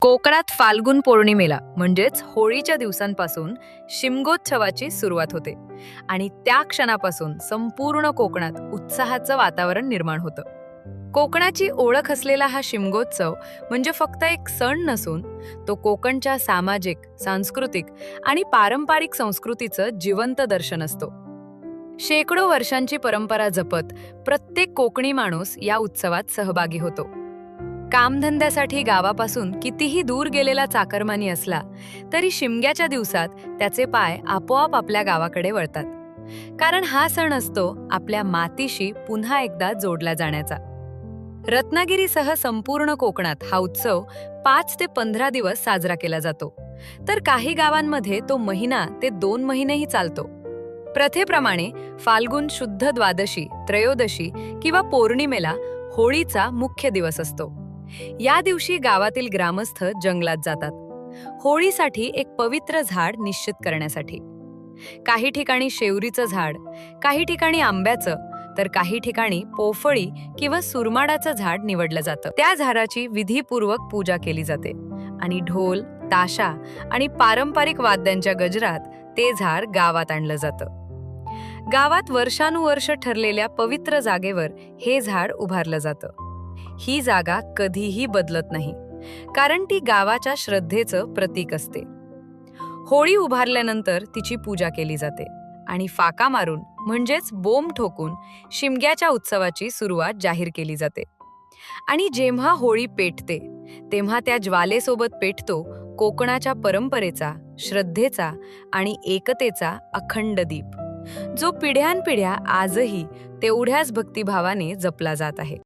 कोकणात फाल्गुन पौर्णिमेला म्हणजेच होळीच्या दिवसांपासून शिमगोत्सवाची सुरुवात होते आणि त्या क्षणापासून संपूर्ण कोकणात उत्साहाचं वातावरण निर्माण होतं. कोकणाची ओळख असलेला हा शिमगोत्सव म्हणजे फक्त एक सण नसून तो कोकणच्या सामाजिक, सांस्कृतिक आणि पारंपरिक संस्कृतीचं जिवंत दर्शन असतो. शेकडो वर्षांची परंपरा जपत प्रत्येक कोकणी माणूस या उत्सवात सहभागी होतो. कामधंद्यासाठी गावापासून कितीही दूर गेलेला चाकरमानी असला तरी शिमग्याच्या दिवसात त्याचे पाय आपोआप आपल्या गावाकडे वळतात. कारण हा सण असतो आपल्या मातीशी पुन्हा एकदा जोडला जाण्याचा. रत्नागिरीसह संपूर्ण कोकणात हा उत्सव 5 ते 15 दिवस साजरा केला जातो, तर काही गावांमध्ये तो महिना ते 2 महिनेही चालतो. प्रथेप्रमाणे फाल्गुन शुद्ध द्वादशी, त्रयोदशी किंवा पौर्णिमेला होळीचा मुख्य दिवस असतो. या दिवशी गावातील ग्रामस्थ जंगलात जातात, होळीसाठी एक पवित्र झाड निश्चित करण्यासाठी. काही ठिकाणी शेवरीचं झाड, काही ठिकाणी आंब्याचं, तर काही ठिकाणी पोफळी किंवा सुरमाडाचं झाड निवडलं जातं. त्या झाडाची विधीपूर्वक पूजा केली जाते आणि ढोल, ताशा आणि पारंपरिक वाद्यांच्या गजरात ते झाड गावात आणलं जातं. गावात वर्षानुवर्ष ठरलेल्या पवित्र जागेवर हे झाड उभारलं जातं. ही जागा कधीही बदलत नाही, कारण ती गावाच्या श्रद्धेचं प्रतीक असते. होळी उभारल्यानंतर तिची पूजा केली जाते आणि फाका मारून म्हणजेच बोंब ठोकून शिमग्याच्या उत्सवाची सुरुवात जाहीर केली जाते. आणि जेव्हा होळी पेटते तेव्हा त्या ज्वालेसोबत पेटतो कोकणाच्या परंपरेचा, श्रद्धेचा आणि एकतेचा अखंड दीप, जो पिढ्यानपिढ्या आजही तेवढ्याच भक्तिभावाने जपला जात आहे.